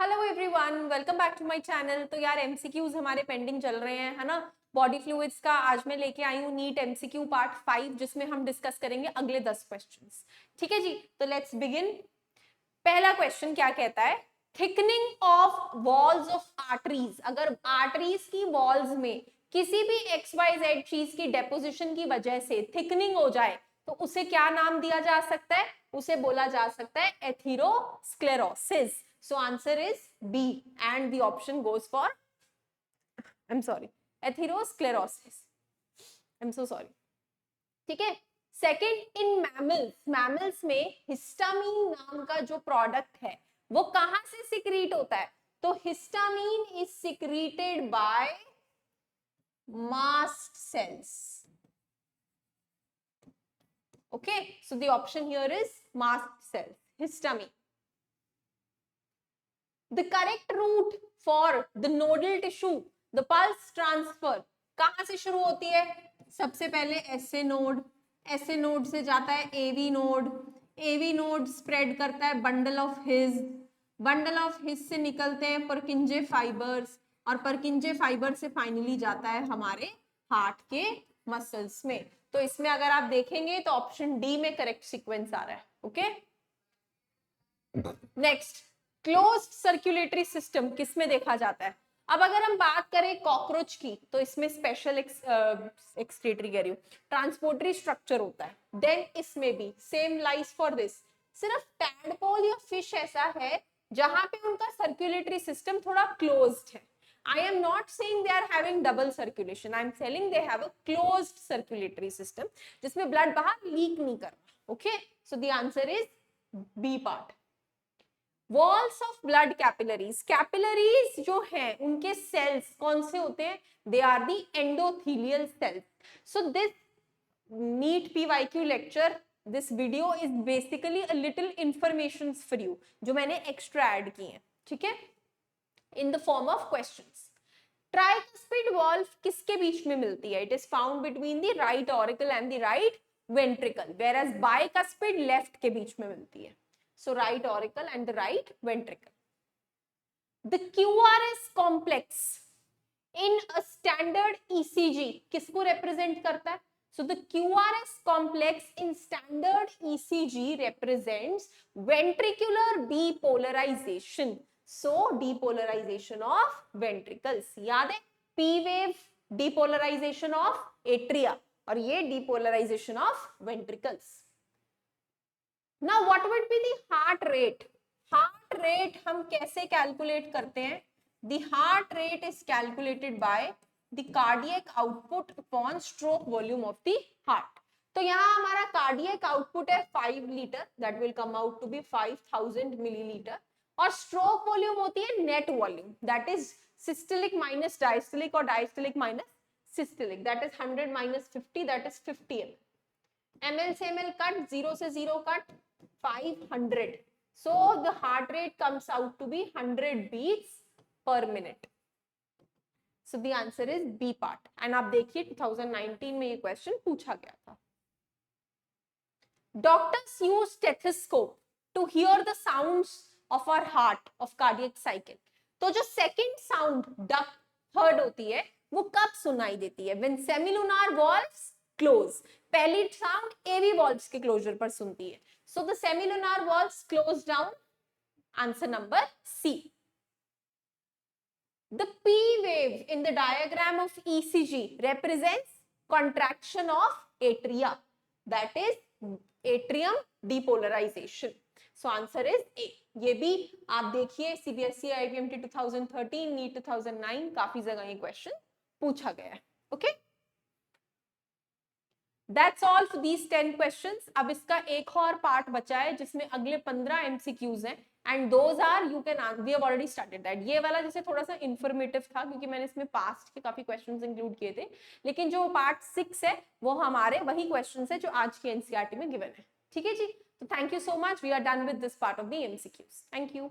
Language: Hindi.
Hello everyone, welcome back to my channel. तो यार एमसीक्यूज हमारे पेंडिंग चल रहे हैं, है ना। बॉडी फ्लूइड्स का आज मैं लेके आई हूँ नीट एमसीक्यू पार्ट 5, जिसमें हम डिस्कस करेंगे अगले 10 क्वेश्चंस। ठीक है जी, तो लेट्स बिगिन। पहला क्वेश्चन क्या कहता है? Thickening of walls of arteries. अगर आर्टरीज की वॉल्स में किसी भी XYZ चीज की डेपोजिशन की वजह से थिकनिंग हो जाए तो उसे क्या नाम दिया जा सकता है? उसे बोला जा सकता है atherosclerosis. So answer is B and the option goes for, I'm sorry, atherosclerosis. I'm so sorry. ठीक है। सेकेंड, इन मैमल्स, मैमल्स में हिस्टामीन नाम का जो प्रोडक्ट है वो कहां से सिक्रीट होता है? तो histamine is secreted by mast cells. Okay, so the option here is mast cells, histamine. The correct route for the nodal tissue, the pulse transfer, कहां से शुरू होती है? सबसे पहले एसए नोड, एसए नोड से जाता है AV node, AV node spread करता है bundle of His, bundle of His से निकलते हैं परकिंजे फाइबर्स, और परकिंजे फाइबर से फाइनली जाता है हमारे हार्ट के मसल्स में। तो इसमें अगर आप देखेंगे तो ऑप्शन डी में करेक्ट सीक्वेंस आ रहा है। Okay, next, closed circulatory system किसमें देखा जाता है? अब अगर हम बात करें कॉकरोच की तो इसमें स्पेशल एक्सक्रीटरी कह रही हूँ, ट्रांसपोर्टरी स्ट्रक्चर होता है। देन इसमें भी सेम लाइज फॉर दिस। सिर्फ टैडपोल या फिश ऐसा है जहां पे उनका सर्कुलेटरी सिस्टम थोड़ा क्लोज्ड है। I am not saying they are having double circulation. I am telling they have a closed circulatory system जिसमें ब्लड बाहर लीक नहीं कर रहा। Okay, so the answer is B part. Walls of blood capillaries, capillaries जो है उनके सेल्स कौन से होते हैं? They are the endothelial cells. So this NEET PYQ lecture, this video is basically a little information for you जो मैंने एक्स्ट्रा ऐड की है। ठीक है, in the form of questions. Tricuspid valve किसके बीच में मिलती है? It is found between the right auricle and the right ventricle, where as bicuspid left के बीच में मिलती है। So right auricle and the right ventricle. The QRS complex in a standard ECG किसको represent करता है? So the QRS complex in standard ECG represents ventricular depolarization. So depolarization of ventricles. याद है? P wave depolarization of atria और ये depolarization of ventricles. Now what would be the heart rate? Heart rate हम कैसे कैलकुलेट करते हैं? The heart rate is calculated by the cardiac output upon stroke volume of the heart. तो यहाँ हमारा cardiac output है 5 litre, that will come out to be 5000 milliliter, और stroke volume होती है net volume, that is systolic minus diastolic और diastolic minus systolic, that is 100 minus 50, that is 50 ml. ml से ml cut, 0 से 0 cut, 500. So the heart rate comes out to be 100 beats per minute. So the answer is B part. And आप देखिए 2019 में ये क्वेश्चन पूछा गया था। Doctors use stethoscope to hear the sounds of our heart of cardiac cycle. तो जो second sound duck heard होती है वो कब सुनाई देती है? When semilunar valves close. पहली sound AV valves के closure पर सुनती है। So the semilunar valves close down. Answer number C. The P wave in the diagram of ECG represents contraction of atria. That is atrium depolarization. So answer is A. ये भी आप देखिए CBSE IPMT 2013, NEET 2009 काफी जगह ये क्वेश्चन पूछा गया है। Okay, That's all for these 10 questions. अब इसका एक और पार्ट बचा है जिसमें अगले 15 MCQs हैं, and those are you can we have already started that. ये वाला जैसे थोड़ा सा इंफॉर्मेटिव था क्योंकि मैंने इसमें पास्ट के काफी क्वेश्चंस इंक्लूड किए थे, लेकिन जो पार्ट 6 है वो हमारे वही क्वेश्चंस है जो आज की NCERT में गिवन है। ठीक है जी, तो thank you so much, we are done with this part of the MCQs. Thank you.